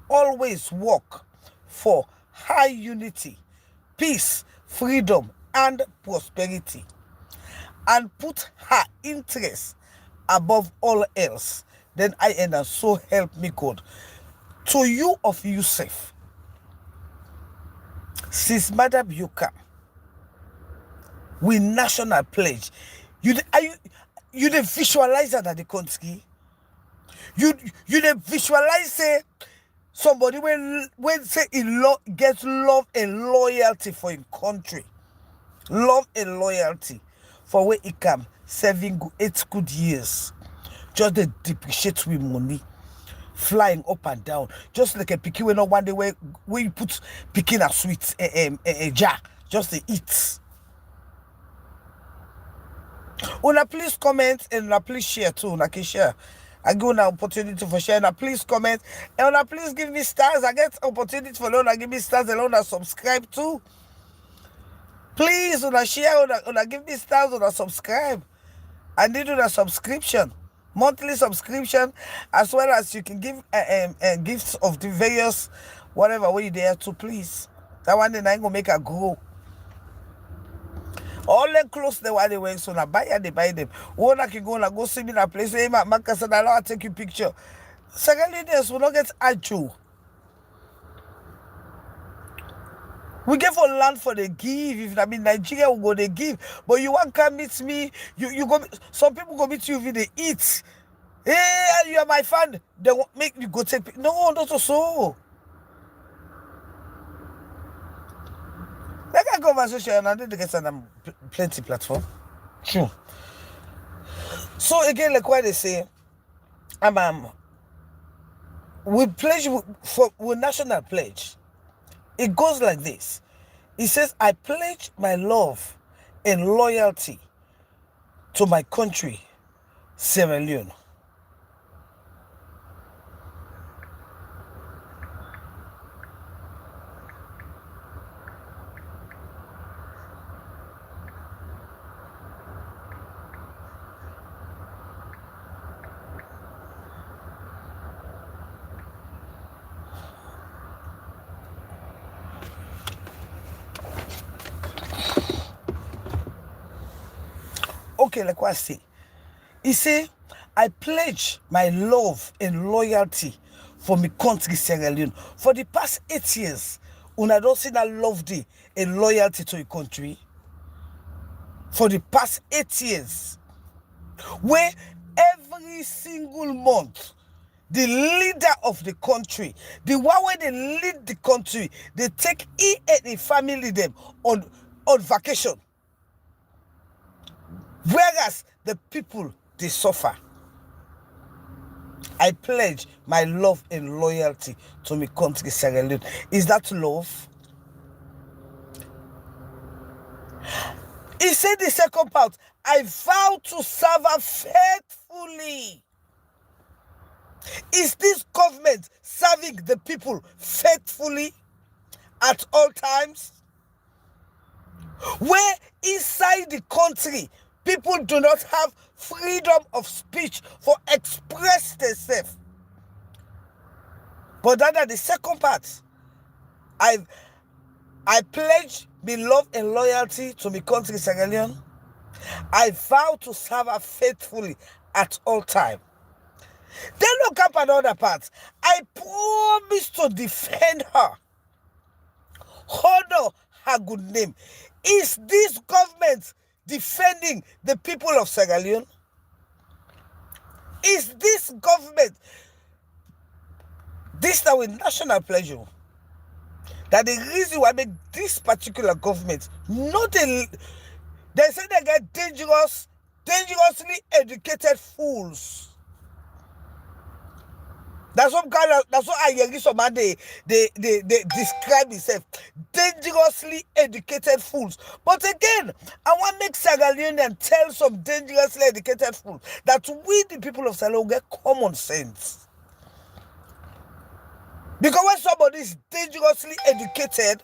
always work for high unity, peace, freedom, and prosperity, and put her interests above all else, then I end and so help me God. To you of Yusuf, since Madam you come, we national pledge. You the visualizer that the country. You the visualize say somebody when say he gets love and loyalty for his country. Love and loyalty for where he come 8 good years. Just they depreciate with money. Flying up and down. Just like a pikin when not one day where you put picking a sweet a jar. Just to eat. Una please comment and una please share too. Una can share. I give an opportunity for sharing. Una please comment and una please give me stars. I get opportunity for una give me stars and una subscribe too. Please una share, una give me stars, una subscribe. I need una subscription, monthly subscription, as well as you can give gifts of the various whatever way you there to please. That one then I gonna make a grow. All them clothes they want they wear, so now buy and they buy them. One can go see me in a place. Hey, man, Casada, I'll take you picture. Secondly, this will not get ajo. We get for land for the give. If I mean Nigeria will go they give, but you want come meet me. You go. Some people go meet you if they eat. Hey, you are my fan. They won't make you go take. No, not so. Like a conversation, and then they get some plenty platform. True. So again, like what they say, we pledge for national pledge. It goes like this. It says, I pledge my love and loyalty to my country, Sierra Leone. Okay, like what I say. He say, I pledge my love and loyalty for my country, Sierra Leone. For the past 8 years, una don't see that love and loyalty to your country. For the past 8 years, where every single month, the leader of the country, the one where they lead the country, they take he and the family them on vacation. Whereas the people, they suffer. I pledge my love and loyalty to my country, Sierra Leone. Is that love? He said the second part, I vow to serve her faithfully. Is this government serving the people faithfully at all times? Where inside the country, people do not have freedom of speech for express themselves. But that the second part, I pledge my love and loyalty to my country, Sierra Leone. I vow to serve her faithfully at all time. Then look up another part. I promise to defend her, honor her good name. Is this government defending the people of Sierra Leone? Is this government, this now with national pleasure, that the reason why I make this particular government not a, they say they get dangerously educated fools. That's what I hear some man they describe themselves. Dangerously educated fools. But again, I want to make Sierra Leone and tell some dangerously educated fools that we, the people of Sierra Leone, get common sense. Because when somebody is dangerously educated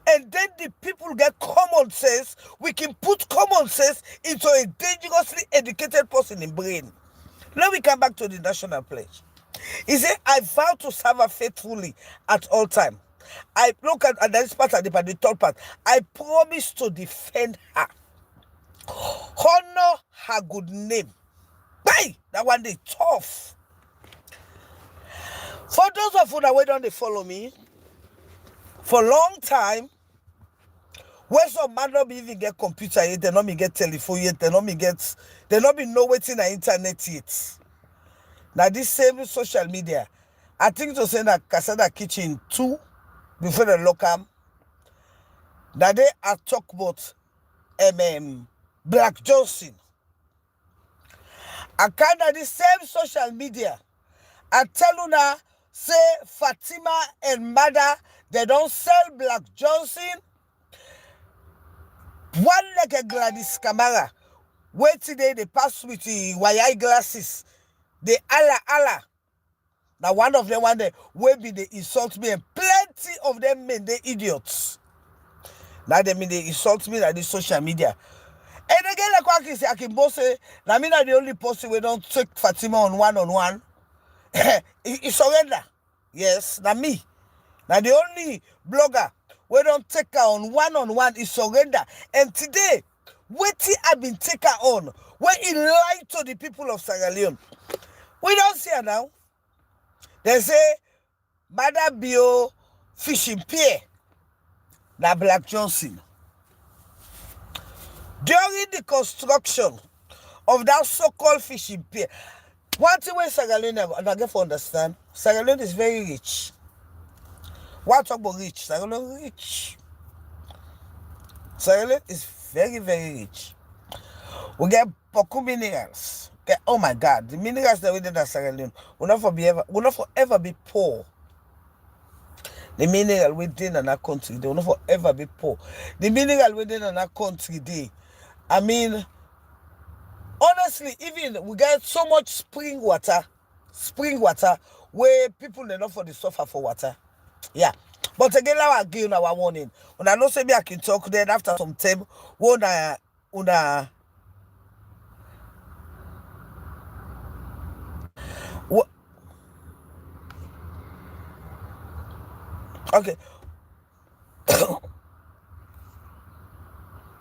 and then the people get common sense, we can put common sense into a dangerously educated person in brain. Now we come back to the national pledge. He said, I vow to serve her faithfully at all time. I look at this part and the third part. I promise to defend her, honor her good name. Bye! That one day tough. For those of you that wait on they follow me, for a long time, where some man not be even get computer yet, they not me get telephone yet, they not be know waiting on internet yet. Now this same social media, I think to say that Casada Kitchen 2 before the local, that they are talk about Black Johnson. I kind of the same social media. I tell you now, say Fatima and Mother, they don't sell Black Johnson. One like a Gladys Camara. Wait today they pass with the wire glasses. The Allah. Now one of them one day will be they insult me, and plenty of them men they idiots. Now they mean they insult me like this social media. And again, like what I can both say, now me not the only person we don't take Fatima on one. He surrender. Yes, now me. Now the only blogger we don't take her on one is surrender. And today, what I've been taken on, when he lied to the people of Sierra Leone. We don't see her now. They say, Mother Bio fishing pier. Na Black Johnson. During the construction of that so-called fishing pier, one thing when Sierra Leone, and I get to understand, Sierra Leone is very rich. What talk about rich? Sierra Leone rich. Sierra Leone is very, very rich. We get Poku minerals. Okay, oh my God, the minerals that we did at Sierra Leone will not forever be poor. The mineral within our country, they will not forever be poor. The mineral within our country, I mean, honestly, even we get so much spring water where people they not for the suffer for water. Yeah. But again, now I give our warning. When I know say me I can talk then after some time, una okay.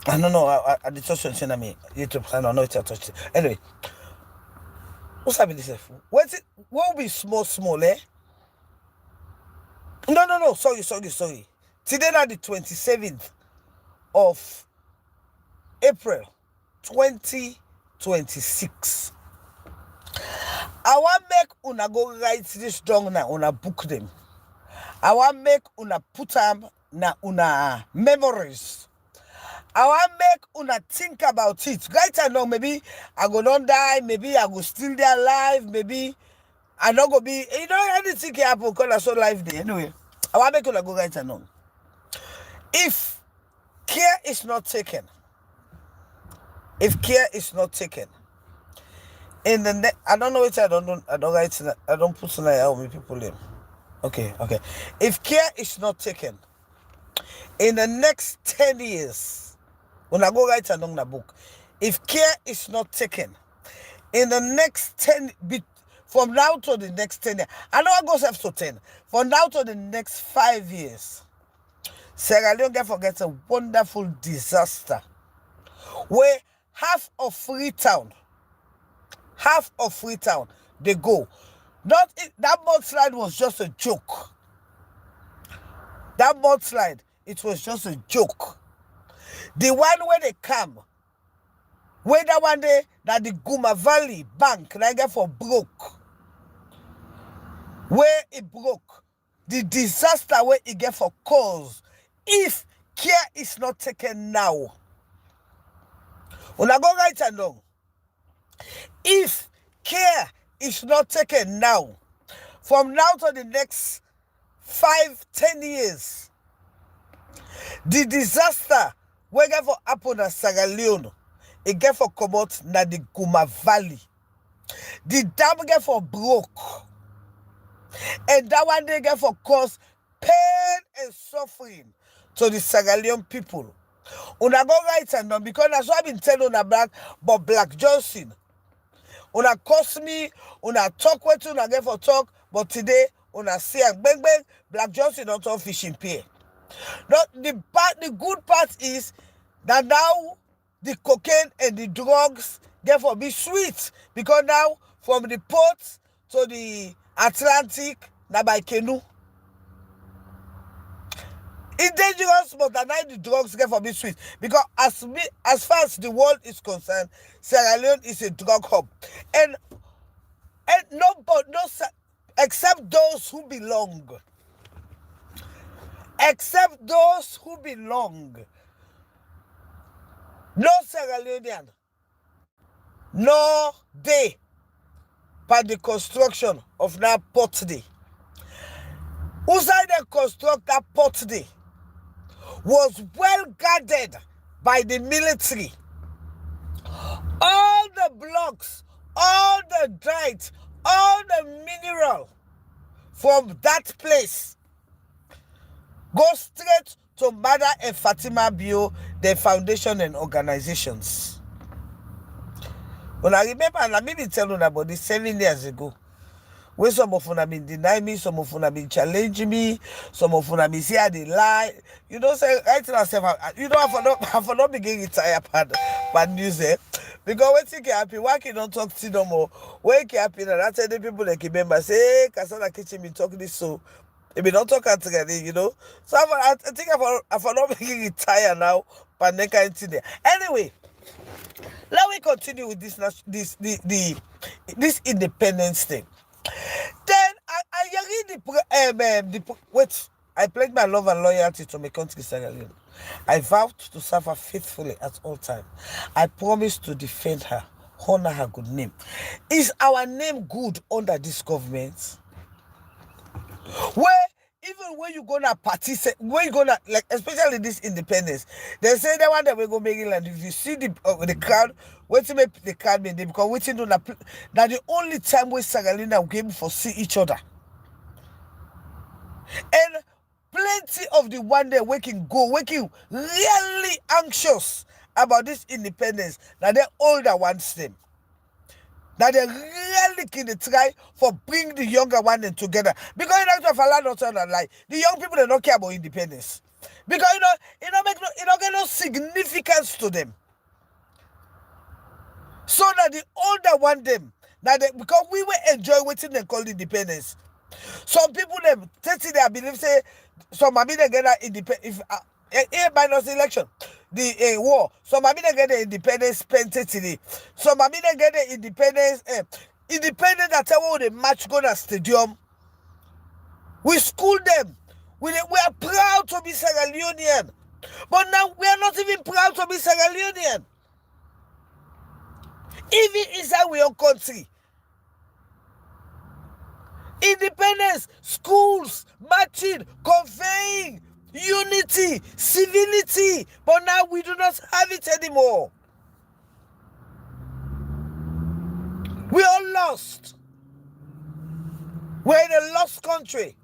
I don't know. I did touch on YouTube. I don't know it's a touch. Anyway, what's happening this? What will be small, eh? No. Sorry. Today now the 27th of April 2026. I want make una go write this down now, una book them. I want make una put them na una memories. I want make una think about it. Right now, maybe I go don't die, maybe I go still there alive, maybe I not go be, anything can happen because I saw life there. Anyway, I want make una go right now. If care is not taken, in the I don't know what I don't write, I don't put something out with people in. Okay. If care is not taken, in the next 10 years, when I go write along the book, if care is not taken, in the next 10, from now to the next 10 years, I know I goes up to 10, from now to the next 5 years, Sierra Leone get forget a wonderful disaster where half of Freetown, they go. That mudslide was just a joke. It was just a joke. The one where they come, where that one day that the Guma Valley Bank, I get for broke. Where it broke, the disaster where it get for cause, if care is not taken now. When I go right and down, if care is not taken now, from now to the next 5-10 years, the disaster we get for happen at Sierra Leone, it get for come out na the Guma Valley. The dam get for broke. And that one they get for cause pain and suffering to the Sierra Leone people. Una go right and down because that's what I've been telling about Black Johnson. Una curse me, una talk what una get for talk, but today una see and bang bang, Black Johnson not on fishing pier. Not the good part is that now the cocaine and the drugs therefore be sweet, because now from the port to the Atlantic now by canoe. It's dangerous, but now the drugs get for be sweet, because as far as the world is concerned, Sierra Leone is a drug hub, and except those who belong. Except those who belong. No Sierra Leonean, no they, by the construction of that port day. Outside they construct that port day was well guarded by the military. All the blocks, all the dirt, all the mineral from that place go straight to Mada and Fatima Bio, their foundation and organizations. When I remember, and I maybe tell you about this 7 years ago, where some of them have been denying me, some of them have been challenging me, some of them have been saying they lie. You know, say right to myself, you know, I for not beginning tired bad news there. Because when you happy, why can don't talk to no more? When you happy, and that's the people that remember say, hey, Casada kitchen me talk this so. If we don't talk together, you know. So I think I for not beginning tired now, but then kind of there. Anyway, let me continue with this independence thing. Then I read I pledged my love and loyalty to my country, Sierra Leone. I vowed to serve her faithfully at all times. I promised to defend her, honor her good name. Is our name good under this government? Where even when you gonna participate, when you gonna like, especially this independence, they say they want that we go make it. And if you see the crowd, wait to make the crowd mean they because waiting to that the only time we Sierra Leone will game for see each other. And plenty of the one day waking really anxious about this independence that the older ones them. That they really can try for bring the younger one together. Because you know, if I not like the young people they don't care about independence. Because it don't get no significance to them. So that the older one them, because we will enjoy waiting they call independence. Some people them 30 they believe say some maybe they get that independence if minus election. The war. Some maybe they get the independence today. Some maybe they get the independence independent that time they match go to stadium. We school them. We are proud to be Sierra Leonean. But now we are not even proud to be Sierra Leonean. Even inside our own country. Independence, schools, marching, conveying, unity, civility, but now we do not have it anymore. We are lost. We're in a lost country.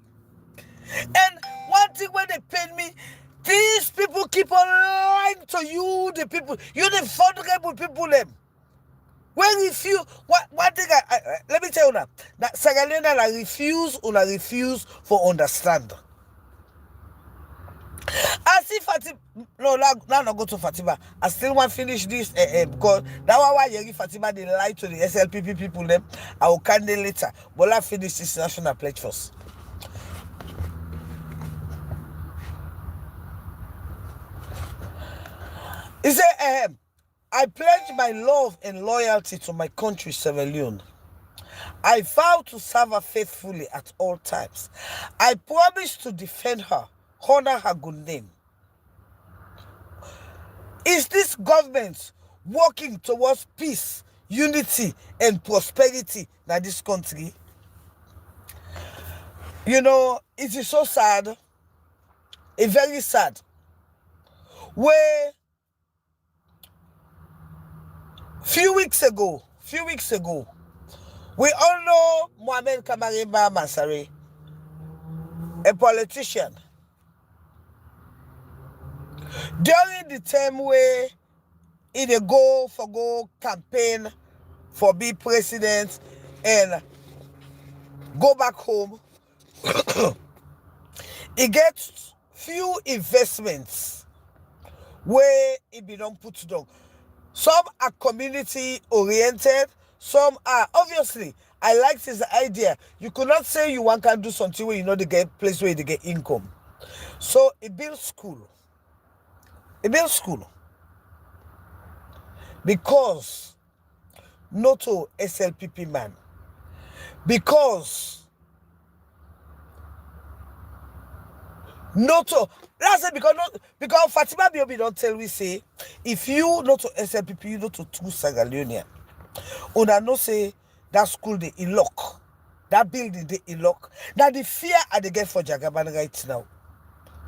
And one thing when they paid me, these people keep on lying to you, the people, you the vulnerable people them. When refuse, one thing let me tell you now, that Sierra Leone refuse for understand. I see Fatima. No, now not go to Fatima. I still want to finish this because that was why you Fatima they lie to the SLPP people them. I will candle later. But let's finish this national pledge first. He said, I pledge my love and loyalty to my country, Sierra Leone. I vow to serve her faithfully at all times. I promise to defend her, honor her good name. Is this government working towards peace, unity, and prosperity in this country? You know, it is so sad, very sad, where few weeks ago, we all know Mohamed Kamarimba Masari, a politician. During the time where he go campaign for be president and go back home. He gets few investments where it be don't put down. Some are community oriented, some are obviously. I like this idea. You could not say you want to do something where you know they get place where they get income. So it builds school. It builds school. Because not to SLPP man. Because not to that's it because Fatima Biobi don't tell we say if you not to SLPP, you not to true Sierra Leonean. Una no say that school they lock. That building they lock. Now the fear I they get for Jagaban right now.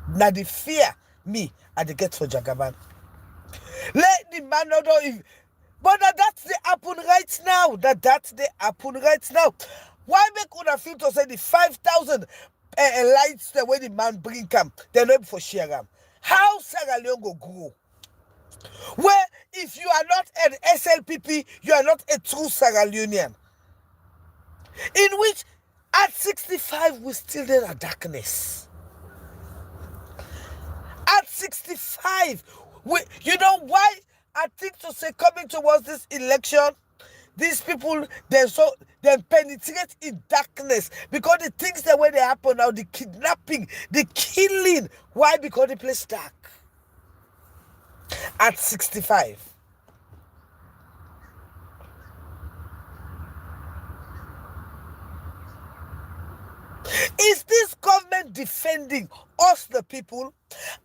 Now the fear me I they get for Jagaban. Let the man know if but that's the happen right now. That's the happen right now. Why make una feel to say the 5,000 lights the way the man bring camp? They're not for share them. How Sierra Leone go grow? Where if you are not an SLPP, you are not a true Sierra Leonean. In which at 65 we still in a darkness. At 65, you know why? I think to say coming towards this election, these people they penetrate in darkness because the things that way they happen now, the kidnapping, the killing. Why? Because the place dark. At 65. Is this government defending us, the people?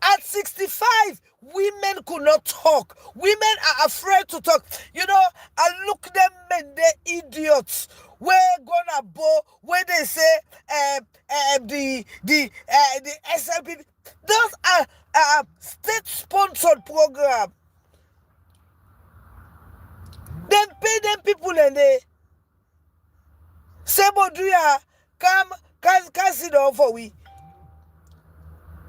At 65, women could not talk. Women are afraid to talk. You know, I look them men, they idiots. Where gonna bow? Where they say the SLP. Those are state-sponsored program. Then pay them people and they say, Moduya, come. Can't sit down for we.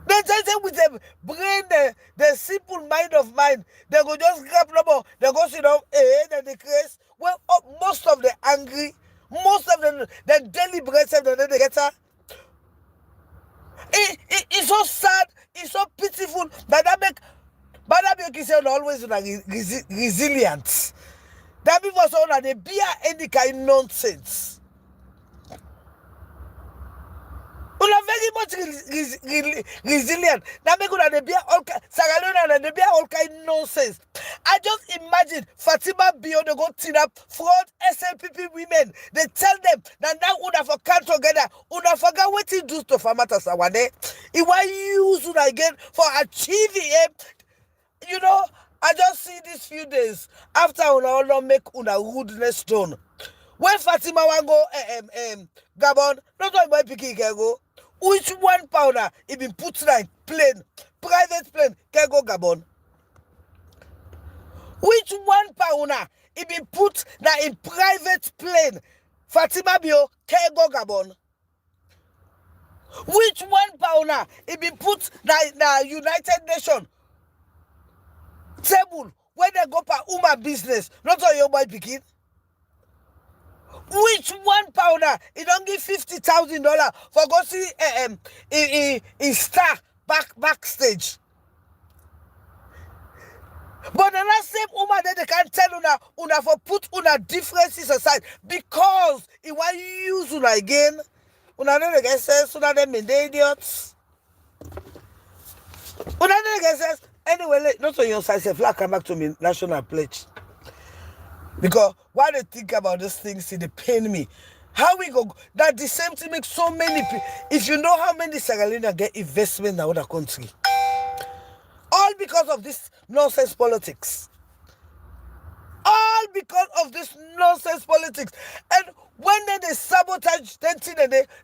They just say with them brain, the simple mind of mine, they go just grab number, they go sit down, then they craze. Well, most of them angry, most of them, they deliberate, then they get her. It's so sad, it's so pitiful, that make you say always resilient. That people say that they bear any kind of nonsense. We are very much resilient. Now make una dey bear all Sierra Leone and they bear all kind nonsense. I just imagine Fatima Bio they go tin up front SLPP women. They tell them that now una for come together. Una forget what he do to Famata Sawane. He want use una again for achieving it. You know, I just see these few days after una make una rudeness done. When Fatima wan go Gabon, not all my pikin can go. Which £1 it been put in plane, private plane, can go Gabon? Which £1 it been put in private plane, Fatima Bio can go Gabon? Which £1 it been put in United Nations table where they go for Uma business, not all your boy pikin? Which £1 he don't give $50,000 for go see a star backstage? But the last same woman that they can tell una for put una differences aside because he want use una again. Una no get sense, una them the idiots. Una no get sense. Anyway, not on your side, say, come back to me national pledge. Because why they think about these things, see, they pain me. How we go? That the same thing makes so many people. If you know how many Sierra Leoneans get investment in other country, all because of this nonsense politics. All because of this nonsense politics. And when they sabotage, then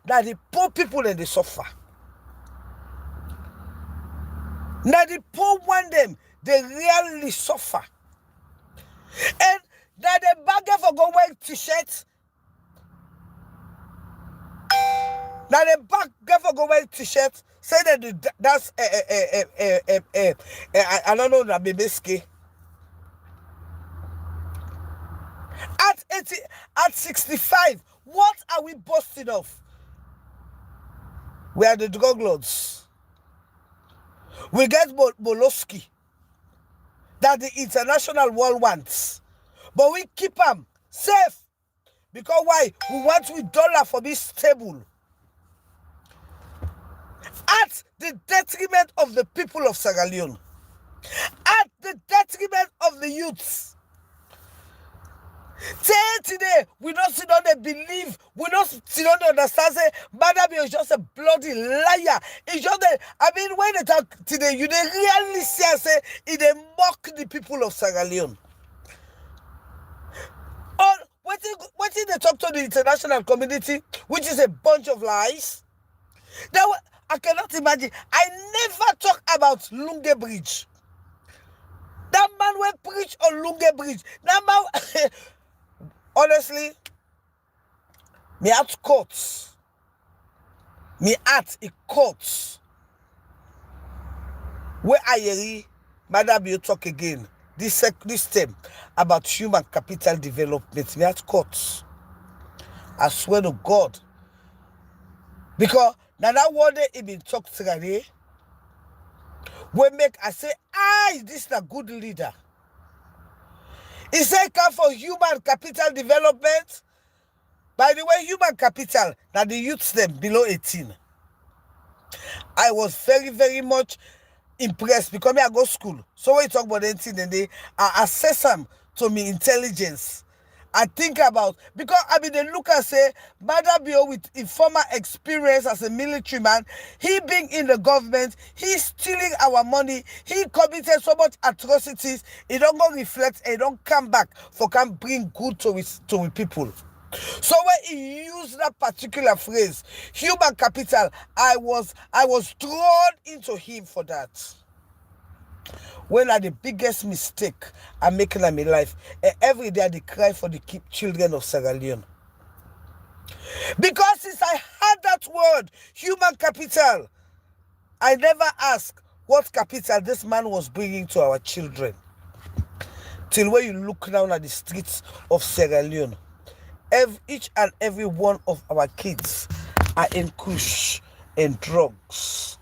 that the poor people and they suffer. Now the poor one them, they really suffer. And that the bagger for go wear t-shirts. Now the bagger for go wear t-shirts. Say that that's I don't know that baby ski. At 80, at 65, what are we boasting of? We are the drug lords. We get Molosky that the international world wants. But we keep them safe. Because why? We want with dollar for be stable. At the detriment of the people of Sierra Leone. At the detriment of the youths. Today, we don't sit down and believe, we don't sit down and understand, say, Madam is just a bloody liar. It's just that, I mean, when they talk today, you they really see and say, they mock the people of Sierra Leone. Or, what did they talk to the international community, which is a bunch of lies? Now, I cannot imagine. I never talk about Lunge Bridge. That man went preach on Lunge Bridge. That man... Honestly, me at courts. Me at a courts. Where I hear Madam you talk again. This term about human capital development. Me at courts. I swear to God. Because now that word he been talked today. We make I say, this is a good leader. He said, come for human capital development. By the way, human capital, that the youths them below 18. I was very, very much impressed because I go to school. So when you talk about 18 and they assess them to me intelligence. I think about, because I mean, they look and say, Madabio with a former experience as a military man, he being in the government, he's stealing our money, he committed so much atrocities, he don't go reflect, and he don't come back for can bring good to his people. So when he used that particular phrase, human capital, I was drawn into him for that. When are the biggest mistake I'm making in my life? And every day I cry for the children of Sierra Leone. Because since I heard that word, human capital, I never asked what capital this man was bringing to our children. Till when you look down at the streets of Sierra Leone, each and every one of our kids are in kush and drugs.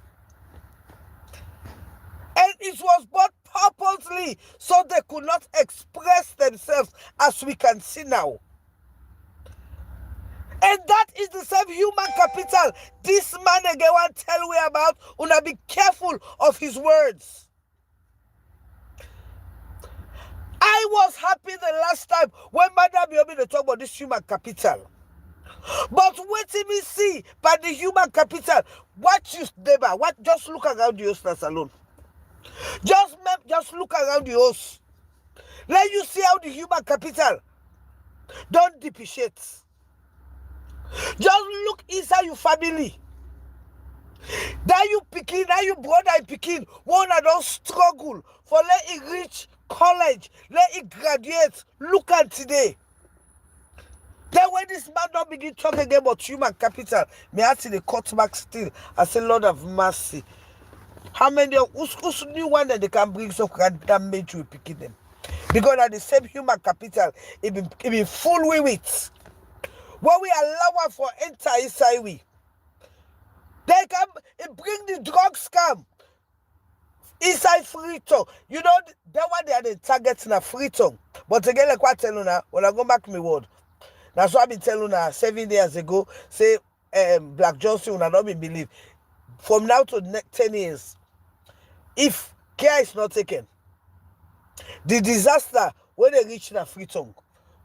And it was bought purposely so they could not express themselves as we can see now. And that is the same human capital this man again want to tell you about. Una be careful of his words. I was happy the last time when Madam Yobi they talk about this human capital. But what did we see by the human capital? What you neighbor? What just look around the house alone. Just look around the house. Let you see how the human capital don't depreciate. Just look inside your family. That you picking, that you brother picking, one that don't struggle for let it reach college, let it graduate. Look at today. Then when this man don't begin talking again about human capital, me ask the cut back still. I say, Lord of mercy. How many of who's new one that they can bring some damage with picking them? Because at the same human capital, it be full with it. When we allow for enter inside we, they can bring the drug scam inside Freetown. You know, that one they are the targets in a Freetown. But again, like what I tell you now, when I go back to my word, that's what I've been telling you now 7 years ago, say Black Johnson will not be believed. From now to 10 years, if care is not taken, the disaster when they reach the Freetown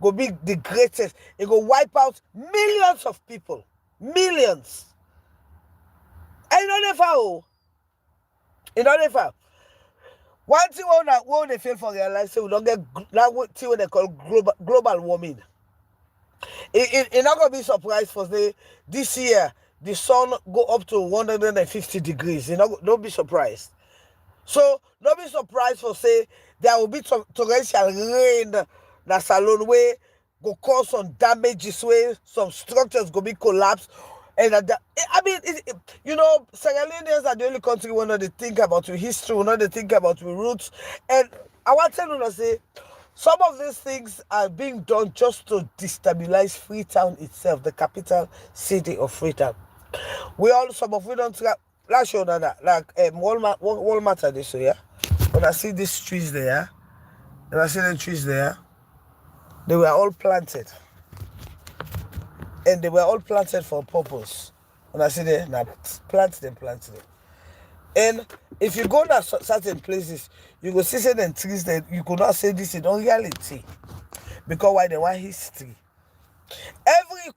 go be the greatest. It go wipe out millions of people. Millions. And you know never. One thing when they fail for realize, we don't get that thing what they call global warming. It not gonna be surprised for this year the sun go up to 150 degrees. Don't be surprised. So don't be surprised for say there will be some torrential rain that salon way go cause some damages way some structures go be collapsed. And I mean, you know, Sierra Leoneans are the only country we know they think about your history, we know they think about your roots. And I want to tell you to say, Some of these things are being done just to destabilize Freetown itself, the capital city of Freetown. Some of we don't last show that like Walmart are this, so yeah. When I see these trees there, and I see the trees there, they were all planted. And they were all planted for a purpose. When I see them, now plant them. And if you go to certain places, you go see certain trees that you could not say this in reality. Because why? They want history. Every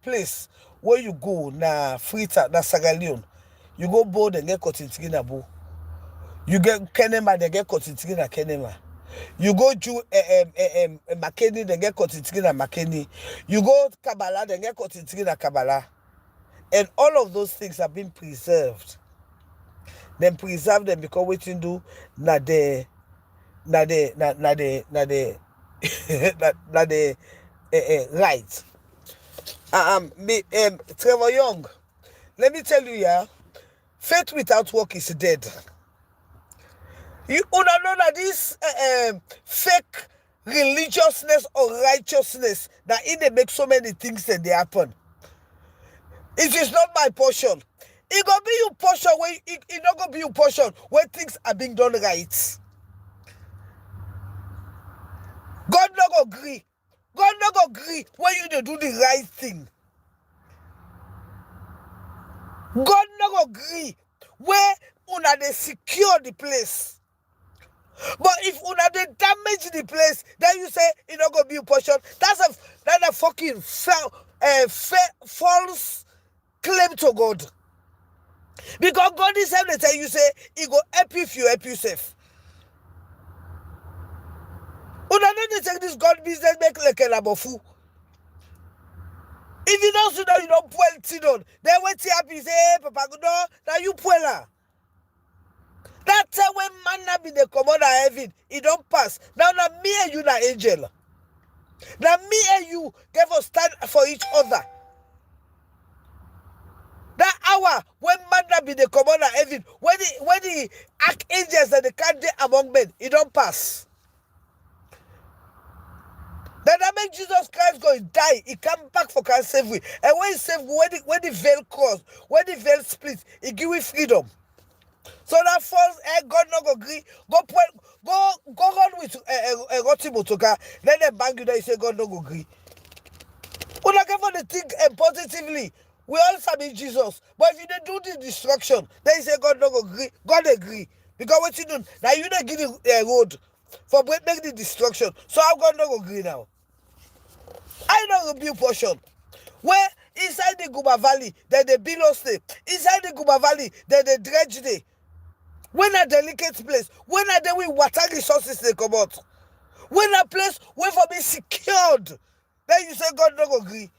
place where you go, na Freetown, na Sierra Leone, you go bold and get cotton tree na bo. You get Kenema, they get cotton tree na Kenema. You go to Makeni, they get cotton tree na Makeni. You go Kabbalah, they get cotton tree na Kabbalah. And all of those things have been preserved. Then preserve them because what you do na the right. Trevor Young, let me tell you, yeah, faith without work is dead. You know that this fake religiousness or righteousness that they make so many things that they happen. It is not my portion. It gonna be your portion when it not gonna be your portion when things are being done right. God not gonna agree. God not gonna agree when you do the right thing. God not gonna agree where una they secure the place. But if una they damage the place, then you say it not gonna be your portion. That's a fucking false claim to God. Because God is every time you say he go help you if you help yourself. Una don't take this God business make like a labofu. If you don't see that you don't pull it on, then when you happy say, hey, Papa, no, now you pull her. That time when man be the commander heaven, it don't pass. Now me and you na angel. Now me and you get for stand for each other. That hour when man be the commander heaven, when the archangels and the can't among men, it don't pass. Then that make Jesus Christ go and die. He come back for can save we. And when he save, when the veil cross, when the veil split, he give we freedom. So that false God not go agree. Go run with Roti Motoka. Let them bang you there. You say God not go agree. We not get for the thing positively. We all submit Jesus. But if you don't do the destruction, then you say God not go agree. God agree. Because what you do, now you don't give the road for make the destruction. So how God not go agree now? I don't rebuke portion. Where inside the Guba Valley, then the Below stay. Inside the Guba Valley, then the dredge day. When a delicate place, when a day we water resources they come out. When a place where for be secured, then you say God not go agree.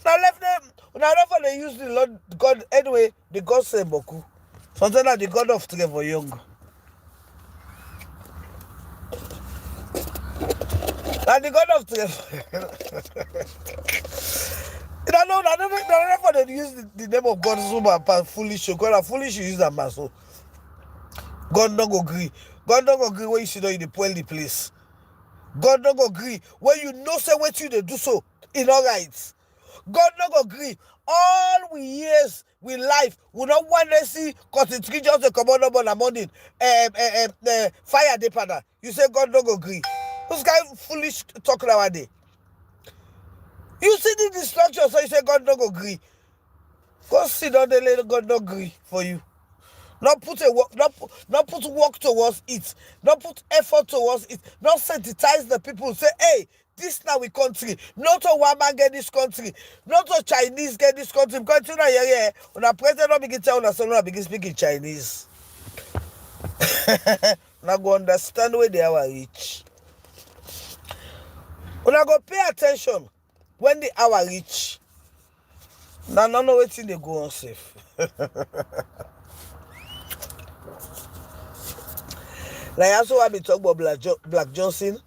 Now left them, now for they use the Lord God anyway, the God say Boku. Something like the God of Trevor Young. And the God of I don't know they use the name of God so foolish. God foolish you use that man so. God not go agree. God not go agree when you see in the point the place. God not go agree when you know say what you they do so in all rights. God not go agree. All we years we life we not want to see cause it's just the command on the morning. Fire depender. You say God not go agree. Those guys foolish talk nowadays. You see the destruction, so you say God not go agree. Go sit down there, let God not agree for you. Not put work towards it. Not put effort towards it. Not sensitize the people. Say, hey, this now we country. Not to one man get this country. Not to Chinese get this country. Because you know, yeah. When a president not begin tell us, not begin speaking Chinese. Now go understand where they are reach. When I go pay attention when the hour reach. Now no know wetin they go on safe. Like that's why I be talking about Black Johnson.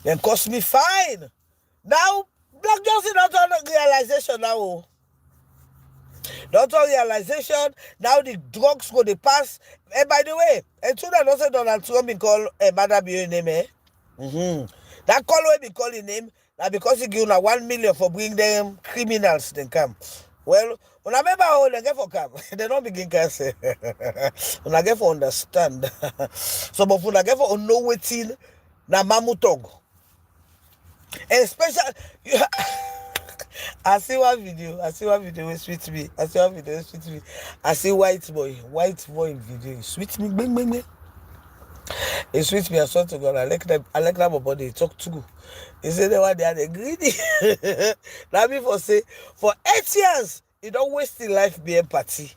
Then cost me fine. Now Black Johnson not on realization now. Don't realization, now the drugs go, they pass. And by the way, and soon I don't say Donald Trump be call Madam your name, eh? That call will be calling name, now because he give una 1 million for bring them criminals, then come. Well, when I remember how they get for come, they don't begin to say. When I get for understand. Some of una get for know waiting, na mamu talk. Especially, I see one video with sweet me. I see white boy video. It sweet me, bang, bang, bang. It sweet me, I swear to God. I like that my body talk too. He said they were they greedy. That me for say, for 8 years, he don't waste his life being empathy.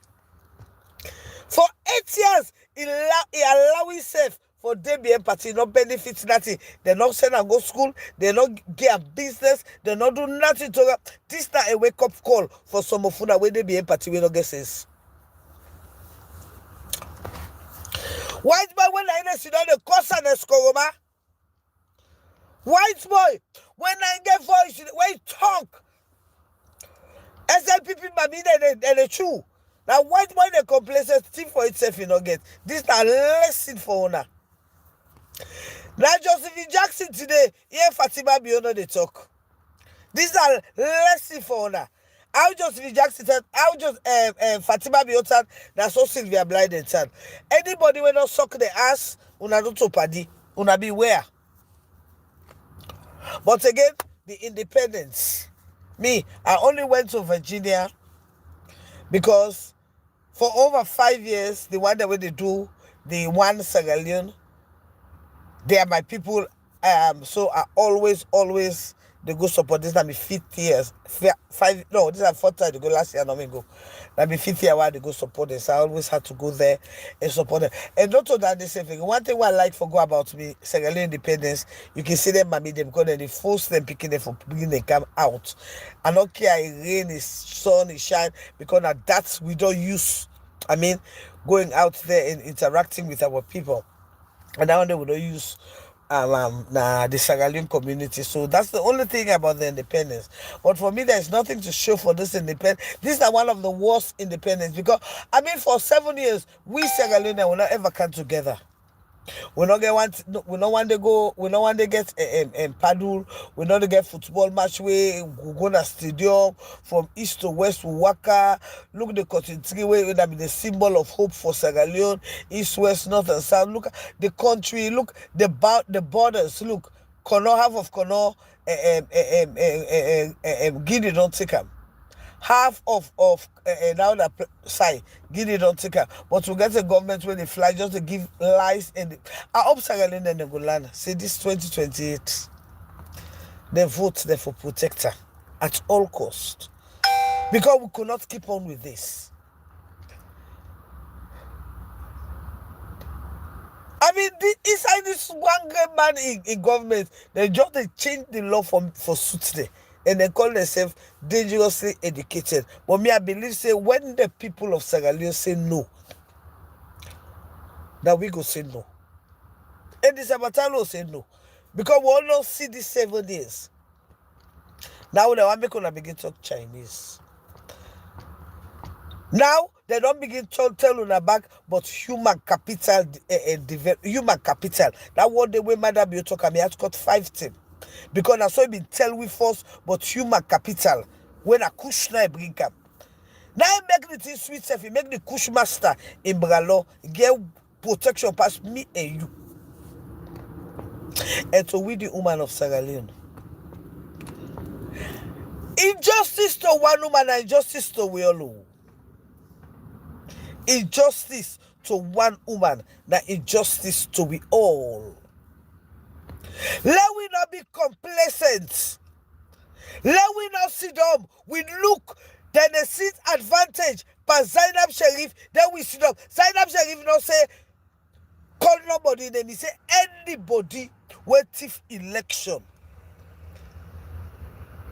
For 8 years, he allow himself for them be empathy, no benefits nothing. They not send and go school, they not get a business, they not do nothing to this not a wake-up call for some of them where they be empathy, we don't get sense. White boy, when I sit down the course and the scoroma. White boy, when I get voice, when you talk, SLPP mami they chew. Now white boy they complain still for itself you not get. This not lesson for honor. Now Josephine Jackson today, here Fatima Biono they talk. These are lesson for honor. How Josephine Jackson said, how just Fatima Biono that's so Sylvia blinded said. Anybody when not suck the ass, una don't to paddy, una beware. But again, the independence. Me, I only went to Virginia because for over 5 years, the one that way they do, the one Sierra Leone, they are my people. So I always they go support. This is my 5th years. This is 4th time they go last year. No me go. That my 5th year why they go support them. So I always had to go there and support them. And not to that the same thing. One thing what I like for go about me, Sierra Leone independence, you can see them mammy them because they force them picking them for bringing them come out. And okay, it rain, it's sun, it shine because now that's we don't use. I mean, going out there and interacting with our people. And now they would not use the Sierra Leone community. So that's the only thing about the independence. But for me, there's nothing to show for this independence. This is one of the worst independence because I mean for 7 years, we Sierra Leone will not ever come together. We don't want to go, we don't want to get paddle, we don't get football match way, we go to stadium from east to west, we waka, look the country way, that be the symbol of hope for Sierra Leone, east, west, north and south, look the country, look the borders, look, half of Kono, Guinea don't take them. Half of now that side, Guinea don't take her. But we get a government where they fly just to give lies and I hope Sierra Leone and go land. Say this 2028. They vote there for protector at all cost. Because we could not keep on with this. I mean, inside this one great man in government, they change the law for suits there. And they call themselves dangerously educated. But me, I believe, say, when the people of Sierra Leone say no, that we go say no. And the Sabatalo will say no. Because we all not see these 7 years. Now they want me to begin to talk Chinese. Now, they don't begin to tell on the back, but human capital, human capital. That what the way Madam you talk, I mean, I got 5 things. Because that's why been tell we first, but human capital when a kushna bring up. Now I make the thing sweet self, make the kush master in Bralo get protection past me and you. And so we the woman of Sierra Leone. Injustice to one woman and injustice to we all. Injustice to one woman, that injustice to we all. Let we not be complacent. Let we not sit down. We look, then they see advantage. But Zainab Sharif, then we sit down. Zainab Sharif not say, call nobody, then he say, anybody will thief election.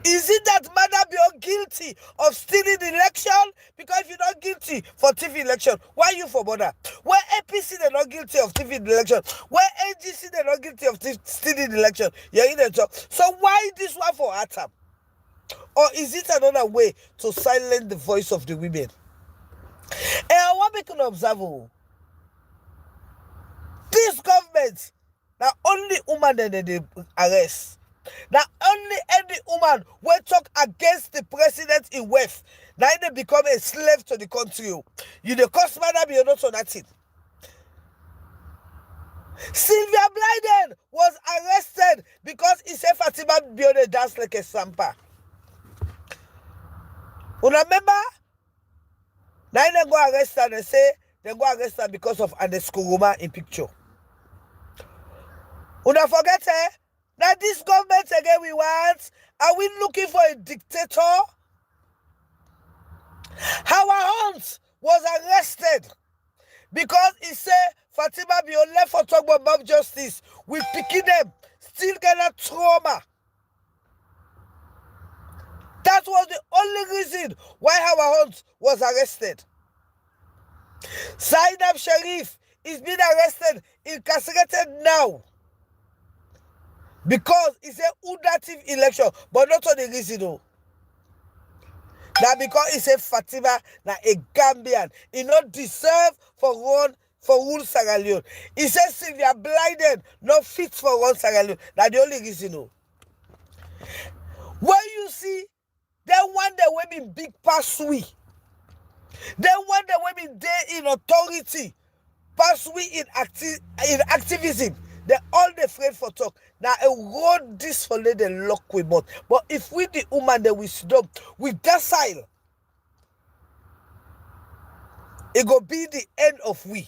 Is it that Madam you're guilty of stealing the election? Because if you're not guilty for thief election, why you for bother? Where APC they're not guilty of thieving the election? Where AGC they're not guilty of stealing the election? You're in the talk. So why this one for Atam? Or is it another way to silence the voice of the women? make an observe. This government, now only woman they arrest. Now only any woman will talk against the president in wealth. Now they become a slave to the country. You the cost madam, you're not on that thing. Sylvia Blyden was arrested because he said Fatima Bione dance like a sampa. You remember? Now they go arrest her and say they go arrest her because of Andeskuruma in picture. You don't forget that this government again we want. Are we looking for a dictator? Howard Hunt was arrested because he said Fatima Bione left for talk about justice. We picking them, still get a trauma. That was the only reason why Howard Hunt was arrested. Zainab Sharif is being arrested, incarcerated now. Because it's a undative election, but not on the reason though. That because it's a Fatima, now a Gambian, he not deserve for rule Sierra Leone. He says Sylvia Blyden not fit for run Sierra Leone. That's the only reason though. When you see, they want the women big pass we. They want the women there in authority, pass we in activism. They all they afraid for talk. Now a road this for let them lock with both. But if we the woman that we stop with docile, it go be the end of we.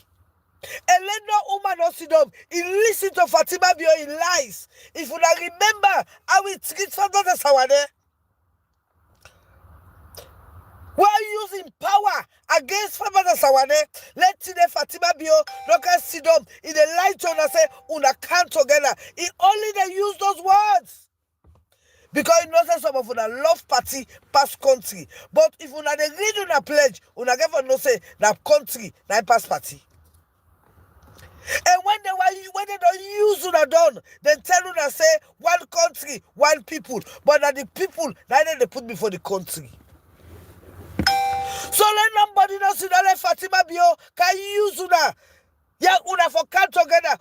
And let no woman not sit up. He listen to Fatima Bione in lies. If you not remember how we treat something as our there. We are using power against Fatima Sawane. Let today Fatima Bione not can sit up in the light on and say, una come together. It only they use those words. Because it knows some of una love party pass country. But if una they read una pledge, una get for no say that country, na pass party. And when they don't use una done, then tell una say one country, one people. But that the people, neither they put before the country. So let nobody know see that Fatima Bione can use una. Yeah, una for come together,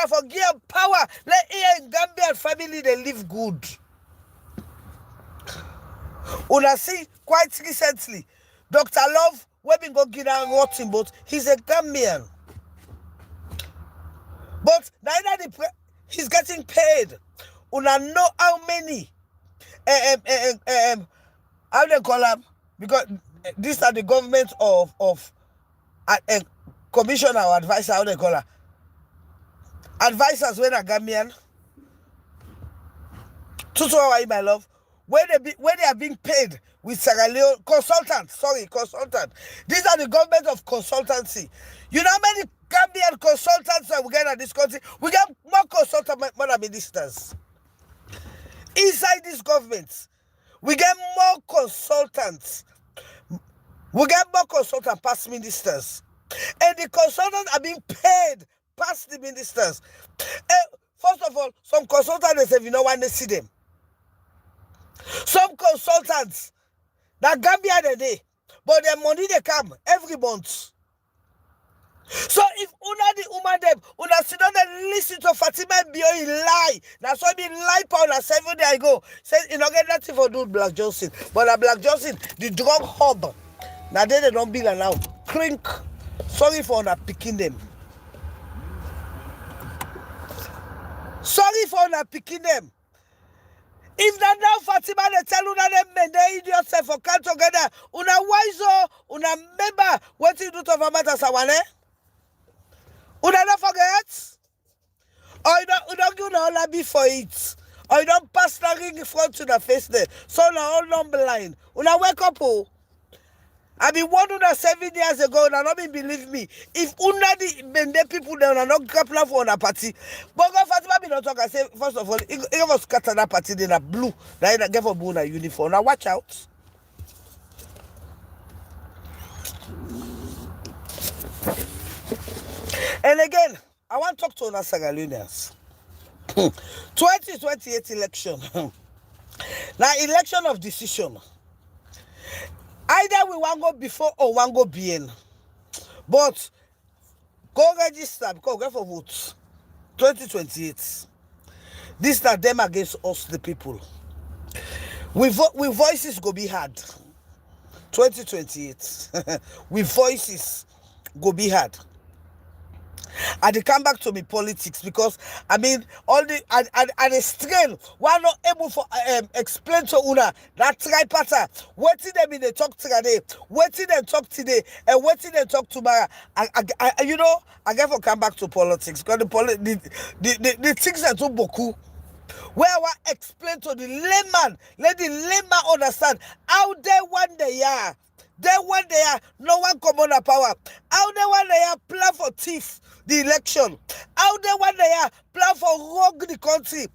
for give power. Let here in Gambian family they live good. Una see quite recently, Dr. Love, we been go give a rotten but he's a Gambian. But neither he's getting paid. Una know how many how they call them? Because these are the government of commissioner or advisor, how they call her. Advisors when a Gambian. Tutu my love. Where they are being paid with Sierra Leone consultant. These are the government of consultancy. You know how many Gambian consultants that we get at this country? We get more consultants than ministers. Inside this government, we get more consultants. We get more consultants past ministers. And the consultants are being paid past the ministers. First of all, some consultants, they say, you know when they see them. Some consultants, that Gambia the day, but their money they come every month. So if una the woman them, una sit down and listen to Fatima Bione lie. That's why me lie pound 7 days ago. Says you don't get nothing for do Black Johnson. But a Black Johnson, the drug hub. Now they don't bill and now. Clink. Sorry for not picking them. Sorry for not picking them. If not now Fatima they tell una them men they idiots for come together. Una wise una member what you do to Famata Sawane. Una don't forget? Or you don't give no lobby for it. Or you don't pass the ring in front to the face there. So now all number line. Una wake up oh. I been warned una 7 years ago, and not believe me. If una the people there are not grappling for una party, but God Fatima be not talk. I say first of all, it was scatter that party then a blue. That I give for blue uniform. Now watch out. And again, I want to talk to una Sierra Leoneans. 2028 election. Now election of decision. Either we want go before or want go behind. But go register because we go for vote 2028. This not them against us, the people. We voices go be hard. 2028. We voices go be hard. And they come back to me politics because I mean all the and the strain why not able for explain to una that tripartite what did them in the talk today, what did them talk today, and what did they talk tomorrow. I you know I get for come back to politics because the things are too boku. Where I want explain to the layman, let the layman understand how they want they are. They want they are, no one come on the power. How they want they are plan for thief the election. How they want they are plan for rogue the country.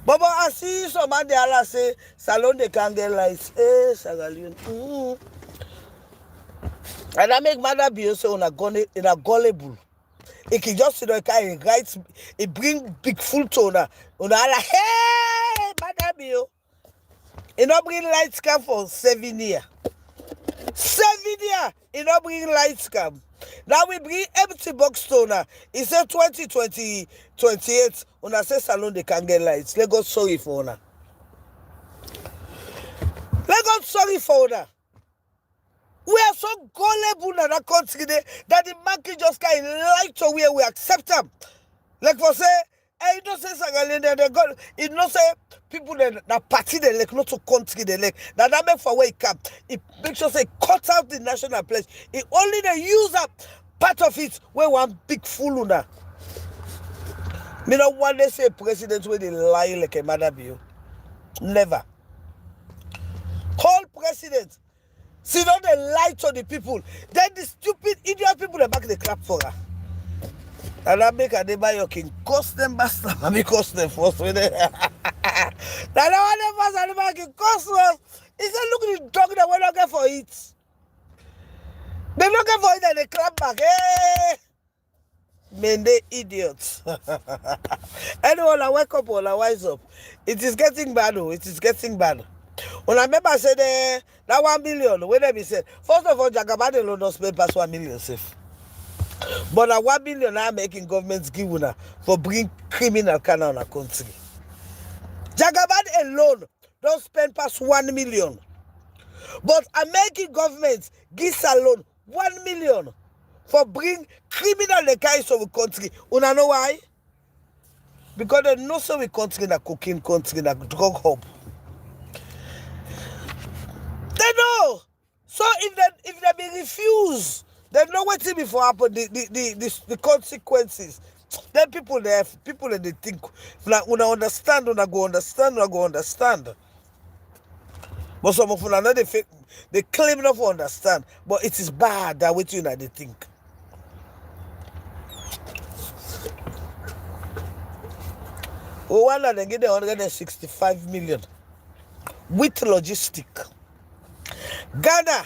But I see some man they are say salon they can get lights. Sagalion. And I make mother be also in a gullible. It can just kind write it bring big full tone. Una like hey mother be you. It not bring lights come for 7 years. 7 years, it not bring lights come. Now we bring empty box toner. It said 2028. When I say salon, they can get lights. Let God sorry for her. Let God sorry for her. We are so gullible in that country that the market just can't lie to where we accept them. Like for say, you don't say Sagalina, they got it not say people that party they like, not to country they like. Now that make for where it come. It makes sure say cut out the national pledge. It only they use up part of it where one big fool una. Me not want to say president where they lie like a mother be you. Never. Call president. See not they lie to the people. Then the stupid idiot people they back the clap for her. And I make a day by your king. Cost them bastard. Let me cost them first. Now I want them first and the back king cost us. He said, look at the dog that we're not get for it. They're not get for it and they clap back. Hey! Man, they idiots. Anyone, I wake up or I wise up. It is getting bad. Oh, it is getting bad. When I remember I said that 1 million, when they said, first of all, Jagabade don't not spend past 1 million safe. But that 1 million are making governments give una for bring criminal can on a country. Jagabade alone don't spend past 1 million. But American governments give alone 1 million for bring criminal the kinds of a country. Una know why? Because they know so we country na cocaine country na drug hub. They know. So if they be refused, they know what will before happen the consequences. Then people they think like when I understand, when I go understand. But some of them they claim not to understand, but it is bad that what you know they think. Oh, one they get 165 million with logistic. Ghana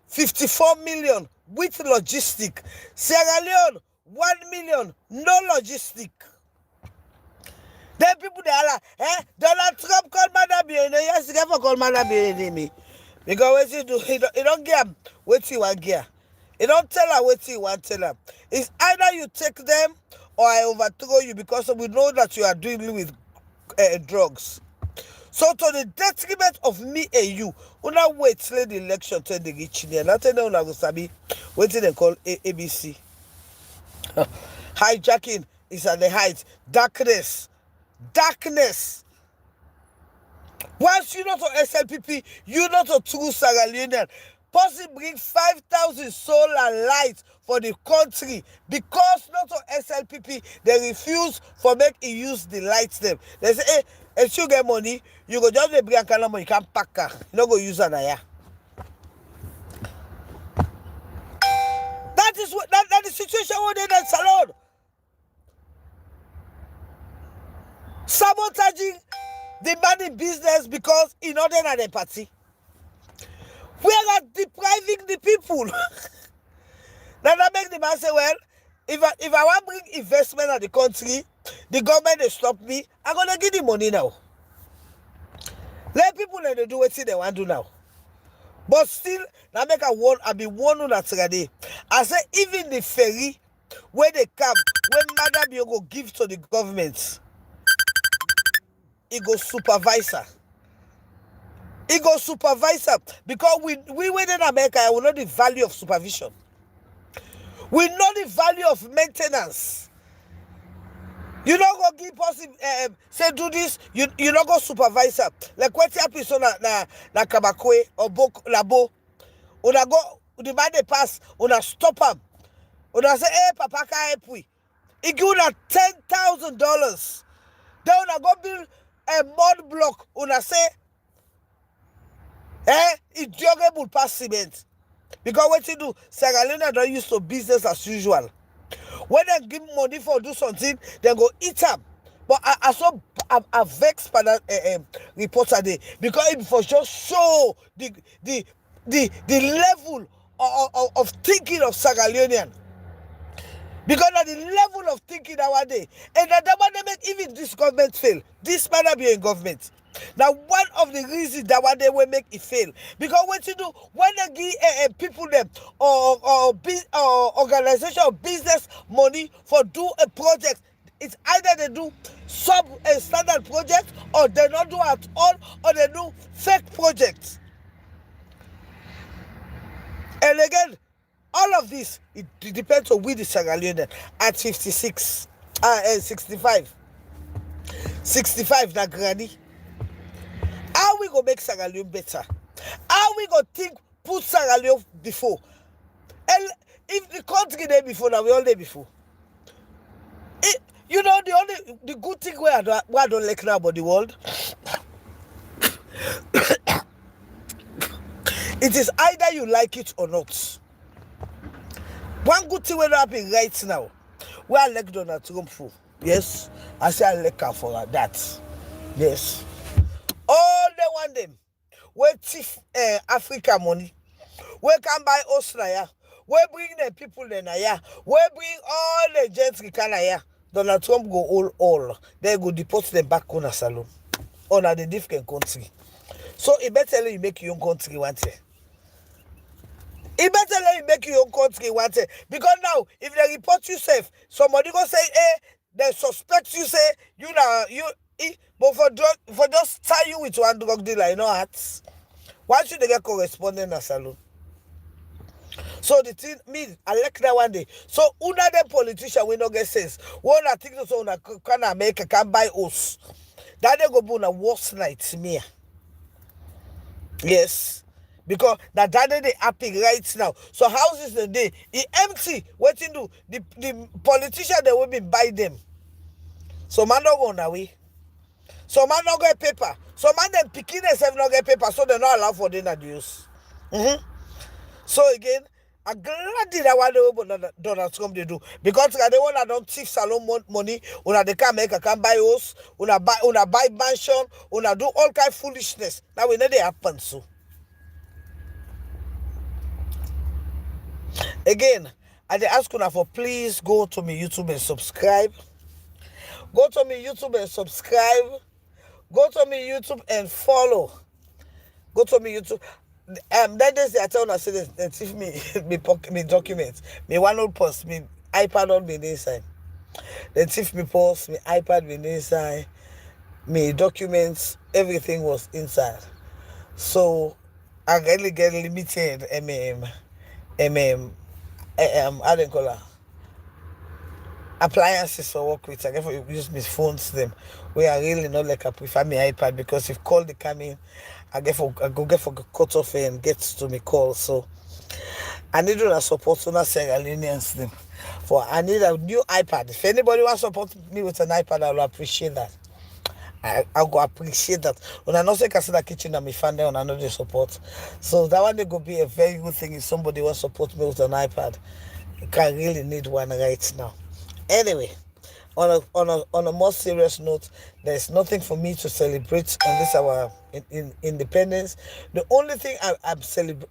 54 million with logistic. Sierra Leone 1 million no logistic. Then people they are like, Donald Trump called Madam Biene. Yes, he never called Madam Biene. Because what he do, he don't get what he want get. He don't tell her what he want tell her. It's either you take them or I overthrow you because we know that you are dealing with drugs. So to the detriment of me and you, una wait till the election till the reach near. Not tell una go sabi wetin they call ABC. Hijacking is at the height. Darkness. Once you not to SLPP, you not to true Sierra Leonean. Possibly bring 5,000 solar lights for the country because not to SLPP, they refuse for make it use the lights them. They say, hey, if you get money, you go just bring a calendar, you can't pack her. You don't go use an aya. That is what that the situation where they that salon. Sabotaging the money business because in order at the party. We are depriving the people. Now that make the man say, well, if I want to bring investment at the country, the government they stop me, I'm gonna give the money now. Let people let they do what they want to do now. But still, now make a warn. I be warning that today. I say even the ferry where they come, when Madam you go give to the government, it go supervisor. It go supervisor because we wait in America. I will know the value of supervision. We know the value of maintenance. You don't go give us say do this. You don't go supervisor. Like what happens on na Kabakwe or Labo. Una go the man they pass. Una stop him. Una say hey papa can help we. He give una $10,000. Then una go build a mud block. Una say it's durable pass cement. Because what you do, Sierra Leone don't use to business as usual. When they give money for do something, they go eat them. But I saw a vexed by that report today because it for just show the level of thinking of Sierra Leonean. Because of the level of thinking nowadays, and that one they make even this government fail. This might not be a government. Now, one of the reasons that one they will make it fail, because what you do when they give people them or organization or business money for do a project, it's either they do standard project or they not do at all or they do fake projects. And again, all of this it depends on we the Sierra Leone at 65 that granny. How we go make Sierra Leone better? How we go think put Sierra Leone before? And if the country there before, now we all there before. You know the good thing where I don't like now about the world. It is either you like it or not. One good thing we're happening right now, we are like Donald Trump for. Yes, I say I like her for that. Yes. All they want them. We thief Africa money. We can buy Australia. We bring the people in here. We bring all the gents we can here. Donald Trump go all. They go deport them back on a salon. On a different country. So it better you make your own country one day. It better let you make your own country one day. Because now, if they report you safe, somebody go say, they suspect you say, but for just tie you with one drug dealer, you know what? Why should they get correspondent in a salon? So the thing, I like that one day. So una them politician we no get sense. One I think so una can America can buy us. That they go be a worst nightmare. Yes. Because that they happy right now. So houses the day it empty. What you do? The politician they will be buy them. So man not go on away. So man not get paper. So man them picking themselves not get paper. So they're not allowed for dinner use. So again, I'm glad that what Donald Trump they do. Because they want to don't thief salon money. Una they can make a can buy house. Una buy mansion. Una do all kind of foolishness. Now we know they happen so. Again, I ask you for please go to my YouTube and subscribe. Go to my YouTube and subscribe. Go to my YouTube and follow. Go to my YouTube. That is I tell you say they thief me documents. Me one old post, me iPad on me inside. They thief me post, me iPad me inside. Me documents, everything was inside. So I really get limited how they call her appliances for work with. I get for use my phones them. We are really not like I prefer my iPad because if call they come in, I go get for cut off and get to me call. So I need to support Sierra Leoneans them. For I need a new iPad. If anybody wants to support me with an iPad, I will appreciate that. I go appreciate that. When I know say Casada Kitchen and me fan there, and I know they support. So that one they go be a very good thing if somebody wants to support me with an iPad. You can really need one right now. Anyway, on a more serious note, there's nothing for me to celebrate on this our independence. The only thing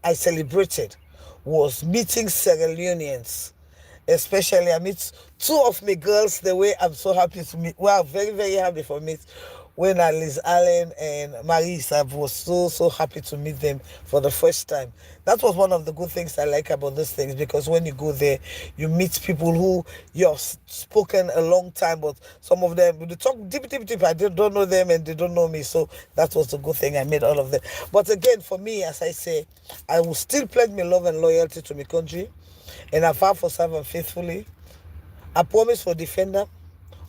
I celebrated was meeting Sierra Leoneans. Especially I meet two of my girls the way I'm so happy to meet. We are very, very happy for meet. when Liz Allen and Maris, I was so happy to meet them for the first time. That was one of the good things I like about these things, because when you go there, you meet people who you've spoken a long time, but some of them they talk deep. I don't know them and they don't know me, so that was the good thing. I made all of them. But again, for me, as I say, I will still pledge my love and loyalty to my country, and I vow for serve them faithfully. I promise for defend her,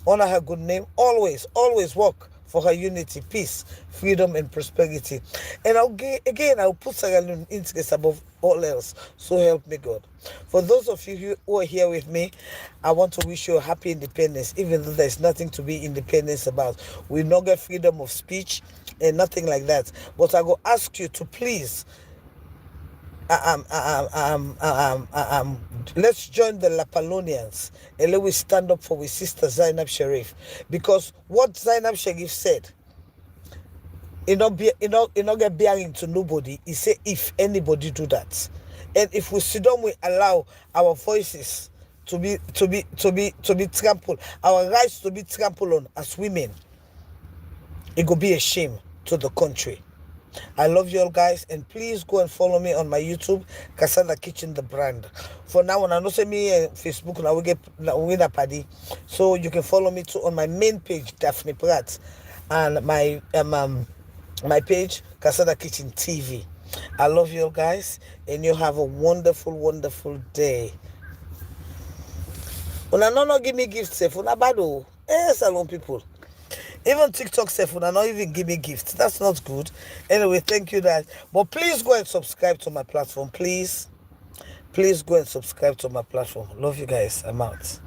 honor her good name, always work for her unity, peace, freedom, and prosperity. And I'll put Sierra Leone interest above all else. So help me God. For those of you who are here with me, I want to wish you a happy independence, even though there's nothing to be independence about. We not get freedom of speech and nothing like that. But I go ask you to please let's join the Lapalonians and let we stand up for our sister Zainab Sharif, because what Zainab Sharif said, it not get bearing to nobody. He say if anybody do that, and if we sit down, we allow our voices to be trampled, our rights to be trampled on as women, it could be a shame to the country. I love you all, guys, and please go and follow me on my YouTube, Casada Kitchen, the brand. For now, when I know say me Facebook, now we get a party, so you can follow me too on my main page, Daphne Pratt, and my page, Casada Kitchen TV. I love you all, guys, and you have a wonderful day. Una no give me gifts, if una bad salon people. Even TikTok self will not even give me gifts. That's not good. Anyway, thank you guys. But please go and subscribe to my platform. Please go and subscribe to my platform. Love you guys. I'm out.